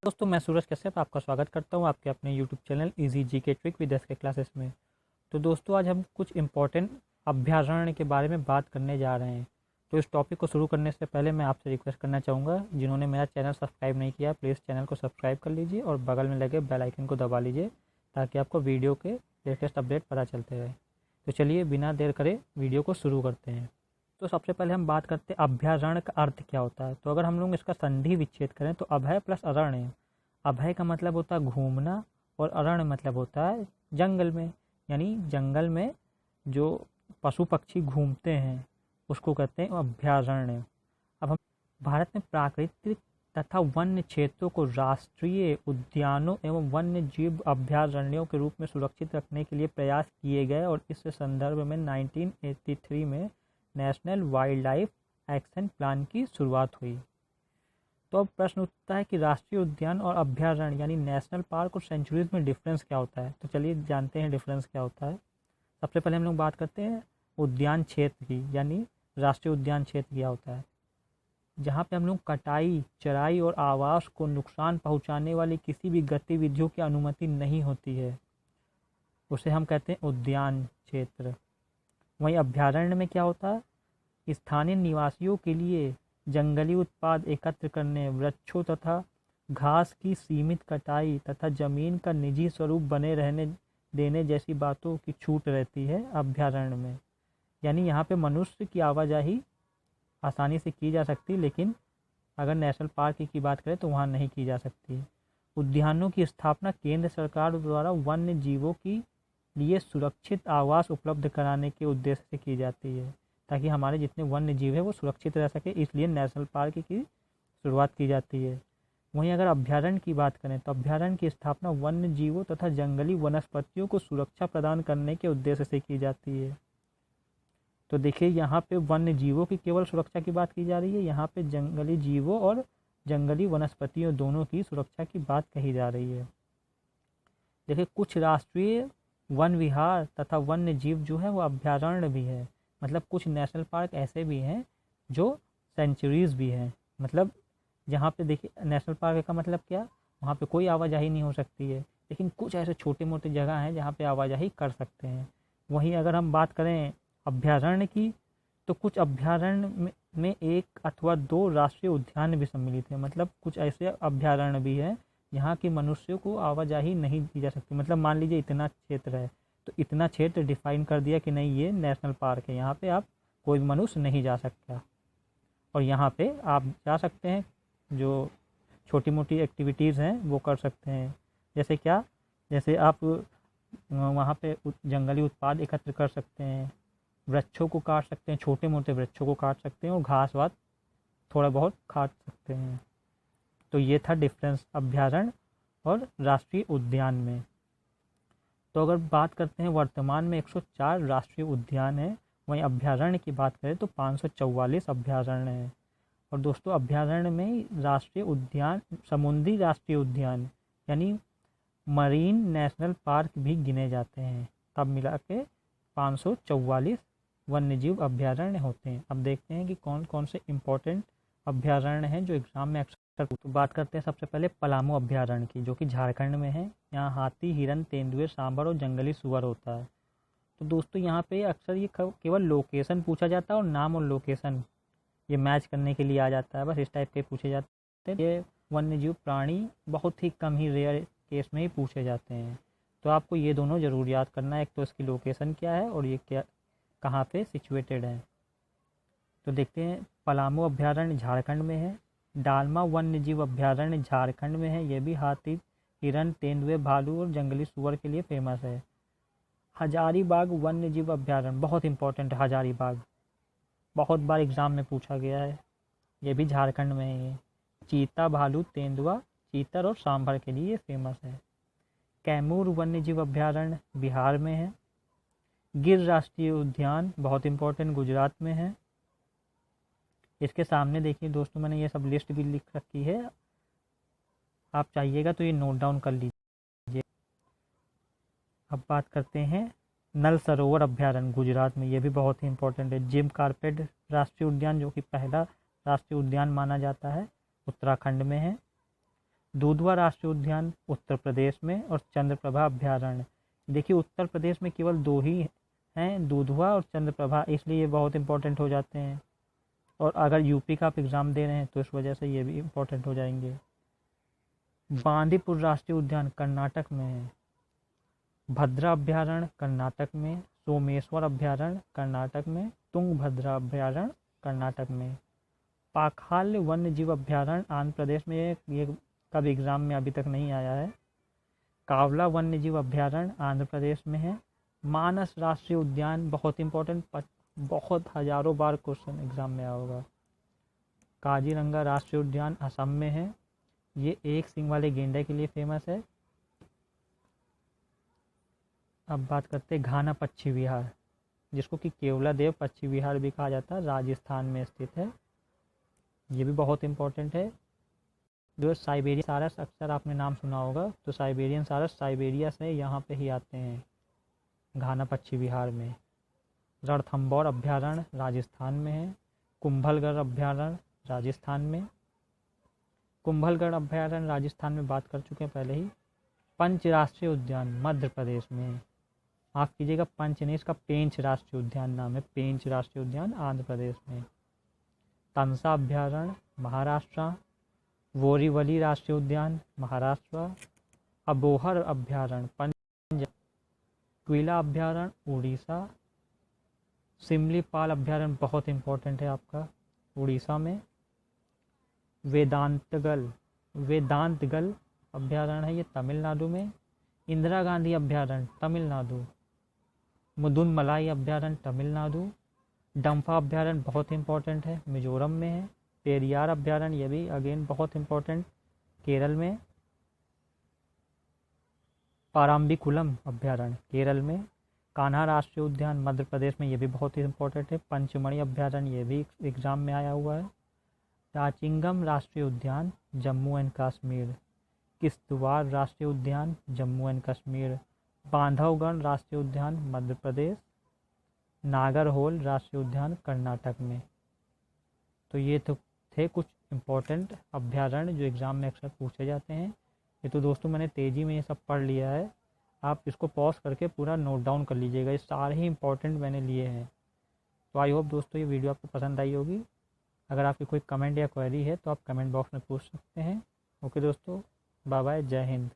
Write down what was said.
दोस्तों मैं सूरज कश्यप आपका स्वागत करता हूं आपके अपने YouTube channel easy GK trick with SK classes में। तो दोस्तों आज हम कुछ इम्पोर्टेंट अभ्यारण्य के बारे में बात करने जा रहे हैं। तो इस टॉपिक को शुरू करने से पहले मैं आपसे रिक्वेस्ट करना चाहूँगा, जिन्होंने मेरा चैनल सब्सक्राइब नहीं किया प्लीज़ चैनल को सब्सक्राइब कर लीजिए और बगल में लगे बेल आइकन को दबा लीजिए ताकि आपको वीडियो के लेटेस्ट अपडेट पता चलते रहे। तो चलिए बिना देर करे वीडियो को शुरू करते हैं। तो सबसे पहले हम बात करते हैं अभयारण्य का अर्थ क्या होता है। तो अगर हम लोग इसका संधि विच्छेद करें तो अभय प्लस अरण्य। अभय का मतलब होता है घूमना और अरण्य मतलब होता है जंगल में, यानी जंगल में जो पशु पक्षी घूमते हैं उसको कहते हैं अभयारण्य। अब हम भारत में प्राकृतिक तथा वन्य क्षेत्रों को राष्ट्रीय उद्यानों एवं वन्य जीव अभयारण्यों के रूप में सुरक्षित रखने के लिए प्रयास किए गए और इस संदर्भ में 1983 में national wild life action plan की शुरुआत हुई। तो अब प्रश्न उठता है कि राष्ट्रीय उद्यान और अभयारण्य यानी नेशनल पार्क और सेंचुरीज में डिफरेंस क्या होता है। तो चलिए जानते हैं डिफरेंस क्या होता है। सबसे पहले हम लोग बात करते हैं उद्यान क्षेत्र की, यानी राष्ट्रीय उद्यान क्षेत्र क्या होता है। जहाँ पे हम लोग कटाई, चराई और आवास को नुकसान पहुँचाने वाली किसी भी गतिविधियों की अनुमति नहीं होती है, उसे हम कहते हैं उद्यान क्षेत्र। वहीं अभयारण्य में क्या होता है, स्थानीय निवासियों के लिए जंगली उत्पाद एकत्र करने, वृक्षों तथा घास की सीमित कटाई तथा जमीन का निजी स्वरूप बने रहने देने जैसी बातों की छूट रहती है अभयारण्य में। यानी यहाँ पे मनुष्य की आवाजाही आसानी से की जा सकती, लेकिन अगर नेशनल पार्क की बात करें तो वहाँ नहीं की जा सकती। उद्यानों की स्थापना केंद्र सरकार द्वारा वन्य जीवों की लिए सुरक्षित आवास उपलब्ध कराने के उद्देश्य से की जाती है, ताकि हमारे जितने वन्य जीव है वो सुरक्षित रह सके, इसलिए नेशनल पार्क की शुरुआत की जाती है। वहीं अगर अभयारण्य की बात करें तो अभयारण्य की स्थापना वन्य जीवों तथा जंगली वनस्पतियों को सुरक्षा प्रदान करने के उद्देश्य से की जाती है। तो देखिए यहाँ पे वन्य जीवों की केवल सुरक्षा की बात की जा रही है, यहाँ पे जंगली जीवों और जंगली वनस्पतियों दोनों की सुरक्षा की बात कही जा रही है। देखिए कुछ राष्ट्रीय वन विहार तथा वन्य जीव जो है वो अभयारण्य भी है, मतलब कुछ नेशनल पार्क ऐसे भी हैं जो सेंचुरीज भी हैं। मतलब जहाँ पे देखिए नेशनल पार्क का मतलब क्या, वहाँ पे कोई आवाजाही नहीं हो सकती है, लेकिन कुछ ऐसे छोटे मोटे जगह हैं जहाँ पे आवाजाही कर सकते हैं। वहीं अगर हम बात करें अभयारण्य की तो कुछ अभयारण्य में एक अथवा दो राष्ट्रीय उद्यान भी सम्मिलित हैं। मतलब कुछ ऐसे अभयारण्य भी हैं यहाँ की मनुष्यों को आवाजाही नहीं दी जा सकती। मतलब मान लीजिए इतना क्षेत्र है तो इतना क्षेत्र डिफाइन कर दिया कि नहीं ये नेशनल पार्क है, यहाँ पे आप कोई भी मनुष्य नहीं जा सकता। और यहाँ पे आप जा सकते हैं, जो छोटी मोटी एक्टिविटीज़ हैं वो कर सकते हैं। जैसे क्या, जैसे आप वहाँ पे जंगली उत्पाद एकत्र कर सकते हैं, वृक्षों को काट सकते हैं, छोटे मोटे वृक्षों को काट सकते हैं और घास वास थोड़ा बहुत काट सकते हैं। तो ये था डिफरेंस अभयारण्य और राष्ट्रीय उद्यान में। तो अगर बात करते हैं वर्तमान में 104 राष्ट्रीय उद्यान हैं, वहीं अभयारण्य की बात करें तो 544 अभयारण्य हैं। और दोस्तों अभयारण्य में राष्ट्रीय उद्यान, समुद्री राष्ट्रीय उद्यान यानी मरीन नेशनल पार्क भी गिने जाते हैं। तब मिला के 544 वन्यजीव अभयारण्य होते हैं। अब देखते हैं कि कौन कौन से इम्पोर्टेंट अभयारण्य हैं जो एग्जाम में अक्सर। तो बात करते हैं सबसे पहले पलामू अभयारण्य की, जो कि झारखंड में है। यहाँ हाथी, हिरन, तेंदुए, सांभर और जंगली सुअर होता है। तो दोस्तों यहाँ पे अक्सर ये केवल लोकेशन पूछा जाता है और नाम और लोकेशन ये मैच करने के लिए आ जाता है, बस इस टाइप के पूछे जाते हैं। ये वन्यजीव प्राणी बहुत ही कम ही रेयर केस में ही पूछे जाते हैं। तो आपको ये दोनों ज़रूर याद करना है, एक तो इसकी लोकेशन क्या है और ये क्या कहाँ पे सिचुएटेड है। तो देखते हैं, पलामू अभयारण्य झारखंड में है। डालमा वन्यजीव अभयारण्य झारखंड में है, ये भी हाथी, हिरन, तेंदुए, भालू और जंगली सुअर के लिए फेमस है। हजारीबाग वन्यजीव अभयारण्य बहुत इंपॉर्टेंट है, हजारीबाग बहुत बार एग्जाम में पूछा गया है, ये भी झारखंड में है। ये चीता, भालू, तेंदुआ, चीतर और सांभर के लिए फेमस है। कैमूर वन्यजीव अभयारण्य बिहार में है। गिर राष्ट्रीय उद्यान बहुत इंपॉर्टेंट गुजरात में है। इसके सामने देखिए दोस्तों मैंने ये सब लिस्ट भी लिख रखी है, आप चाहिएगा तो ये नोट डाउन कर लीजिए। अब बात करते हैं नल सरोवर अभ्यारण्य गुजरात में, ये भी बहुत ही इंपॉर्टेंट है। जिम कार्पेट राष्ट्रीय उद्यान जो कि पहला राष्ट्रीय उद्यान माना जाता है, उत्तराखंड में है। दुधवा राष्ट्रीय उद्यान उत्तर प्रदेश में, और चंद्रप्रभा अभ्यारण्य, देखिए उत्तर प्रदेश में केवल 2 ही हैं, दुधवा और चंद्रप्रभा, इसलिए ये बहुत इंपॉर्टेंट हो जाते हैं। और अगर यूपी का आप एग्ज़ाम दे रहे हैं तो इस वजह से ये भी इंपॉर्टेंट हो जाएंगे। बांदीपुर राष्ट्रीय उद्यान कर्नाटक में है। भद्रा अभ्यारण्य कर्नाटक में, सोमेश्वर अभ्यारण्य कर्नाटक में, तुंगभद्रा अभ्यारण्य कर्नाटक में। पाखाल वन्य जीव अभ्यारण्य आंध्र प्रदेश में, ये कब एग्ज़ाम में अभी तक नहीं आया है। कावला वन्य जीव अभ्यारण्य आंध्र प्रदेश में है। मानस राष्ट्रीय उद्यान बहुत इंपॉर्टेंट, बहुत हजारों बार क्वेश्चन एग्जाम में आया होगा। काजीरंगा राष्ट्रीय उद्यान असम में है, ये एक सींग वाले गेंडे के लिए फेमस है। अब बात करते हैं घाना पक्षी विहार, जिसको कि केवलादेव पक्षी विहार भी कहा जाता है, राजस्थान में स्थित है, ये भी बहुत इंपॉर्टेंट है। जो साइबेरियन सारस, अक्सर आपने नाम सुना होगा, तो साइबेरियन सारस साइबेरिया से यहाँ पे ही आते हैं, घाना पक्षी विहार में। रणथंभौर अभ्यारण्य राजस्थान में है। कुंभलगढ़ अभ्यारण्य राजस्थान में, कुंभलगढ़ अभ्यारण्य राजस्थान में बात कर चुके हैं पहले ही। पंच राष्ट्रीय उद्यान मध्य प्रदेश में, माफ कीजिएगा पंच नहीं, इसका पेंच राष्ट्रीय उद्यान नाम है, पेंच राष्ट्रीय उद्यान आंध्र प्रदेश में। तमसा अभ्यारण्य महाराष्ट्र। बोरीवली राष्ट्रीय उद्यान महाराष्ट्र। अबोहर अभ्यारण्य पंजाब। क्विला अभ्यारण्य उड़ीसा। सिमलीपाल अभ्यारण्य बहुत इंपॉर्टेंट है आपका, उड़ीसा में। वेदांतगल अभ्यारण्य है, ये तमिलनाडु में। इंदिरा गांधी अभ्यारण्य तमिलनाडु। मुदुनमलाई अभ्यारण्य तमिलनाडु। डम्फा अभ्यारण्य बहुत इंपॉर्टेंट है, मिजोरम में है। पेरियार अभ्यारण्य, ये भी अगेन बहुत इंपॉर्टेंट, केरल में। पाराम्बिकुलम अभ्यारण्य केरल में। कान्हा राष्ट्रीय उद्यान मध्य प्रदेश में, ये भी बहुत ही इंपॉर्टेंट है। पंचमढ़ी अभ्यारण्य, ये भी एग्जाम में आया हुआ है। टाचिंगम राष्ट्रीय उद्यान जम्मू एंड कश्मीर। किश्तवाड़ राष्ट्रीय उद्यान जम्मू एंड कश्मीर। बांधवगढ़ राष्ट्रीय उद्यान मध्य प्रदेश। नागरहोल राष्ट्रीय उद्यान कर्नाटक में। तो ये तो थे कुछ इम्पोर्टेंट अभ्यारण्य जो एग्ज़ाम में अक्सर पूछे जाते हैं। ये तो दोस्तों मैंने तेज़ी में ये सब पढ़ लिया है, आप इसको पॉज करके पूरा नोट डाउन कर लीजिएगा, ये सारे ही इंपॉर्टेंट मैंने लिए हैं। तो आई होप दोस्तों ये वीडियो आपको पसंद आई होगी। अगर आपकी कोई कमेंट या क्वेरी है तो आप कमेंट बॉक्स में पूछ सकते हैं। ओके दोस्तों, बाय बाय, जय हिंद।